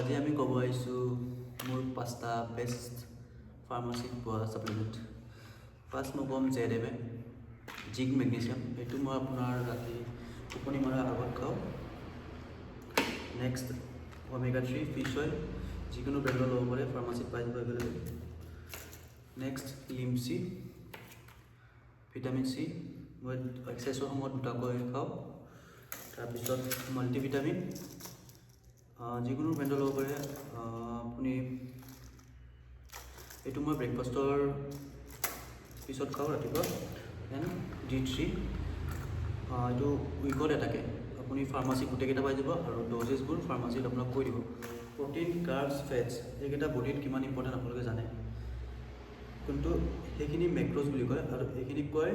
আজি আমি ক'ব আহিছোঁ মোৰ 5টা বেষ্ট ফাৰ্মাচীত পোৱা ছাপ্লিমেণ্ট। ফাৰ্ষ্ট মই ক'ম ZMA জিংক মেগনেছিয়াম। এইটো মই আপোনাৰ ৰাতি টোপনি মৰাৰ আগত খাওঁ। নেক্সট Omega 3 ফিছ অইল, যিকোনো ব্ৰেণ্ডৰ ল'ব পাৰে, ফাৰ্মাচীত পাই যাব available. Next Limcee vitamin C, মই এক্সাৰচাইজৰ সময়ত দুটাকৈ খাওঁ। তাৰপিছত মাল্টিভিটামিন, যিকোনো ব্ৰেণ্ডৰ ল'ব পাৰে আপুনি। এইটো মই ব্ৰেকফাষ্টৰ পিছত খাওঁ ৰাতিপুৱা। দেন D3, এইটো উইকত এটাকে, আপুনি ফাৰ্মাচীত গোটেইকেইটা পাই যাব আৰু ড'জেছবোৰ ফাৰ্মাচীত আপোনাক কৈ দিব। প্ৰ'টিন, কাৰ্বছ, ফেটছ এইকেইটা বডিত কিমান ইম্পৰ্টেণ্ট আপোনালোকে জানে, কিন্তু সেইখিনি মেক্ৰ'জ বুলি কয় আৰু এইখিনিক কয়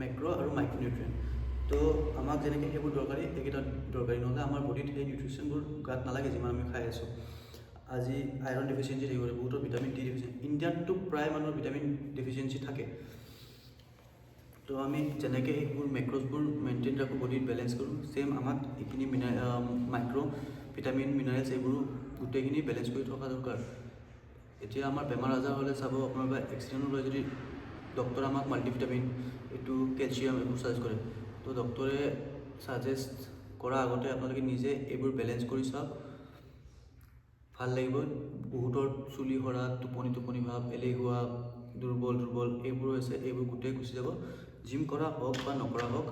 মেক্ৰ' আৰু মাইক্ৰ'নিউট্ৰিয়েণ্ট। তো আমাক যেনেকৈ সেইবোৰ দৰকাৰী, এইকেইটা দৰকাৰী, নহ'লে আমাৰ বডিত সেই নিউট্ৰিশ্যনবোৰ গাত নালাগে যিমান আমি খাই আছোঁ। আজি আইৰণ ডেফিচিয়েঞ্চি থাকিব পাৰে, বহুতৰ ভিটামিন ডি ডেফিচিয়েঞ্চি, ইণ্ডিয়াততো প্ৰায় মানুহৰ ভিটামিন ডেফিচিয়েঞ্চি থাকে। তো আমি যেনেকৈ সেইবোৰ মেক্ৰ'জবোৰ মেইনটেইন ৰাখোঁ, বডিত বেলেঞ্চ কৰোঁ, ছেম আমাক এইখিনি মাইক্ৰ' ভিটামিন মিনাৰেলছ এইবোৰো গোটেইখিনি বেলেঞ্চ কৰি থকা দৰকাৰ। এতিয়া আমাৰ বেমাৰ আজাৰ হ'লে চাব, আপোনাৰ বা এক্সিডেণ্ট হ'লে যদি ডক্টৰে আমাক মাল্টিভিটামিন, এইটো কেলছিয়াম এইবোৰ ছাজেষ্ট কৰে, তো ডক্টৰে ছাজেষ্ট কৰাৰ আগতে আপোনালোকে নিজে এইবোৰ বেলেঞ্চ কৰি চাওক, ভাল লাগিব। বহুতৰ চুলি সৰা, টোপনি ভাৱ, এলেহুৱা, দুৰ্বল এইবোৰ হৈছে, এইবোৰ গোটেই গুচি যাব। জিম কৰা হওক বা নকৰা হওক,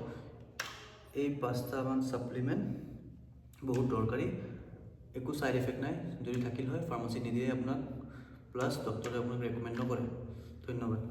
এই 5টামান ছাপ্লিমেণ্ট বহুত দৰকাৰী। একো ছাইড এফেক্ট নাই, যদি থাকিল হয় ফাৰ্মাচীত নিদিয়ে আপোনাক, প্লাছ ডক্টৰে আপোনাক ৰেকমেণ্ড নকৰে। ধন্যবাদ।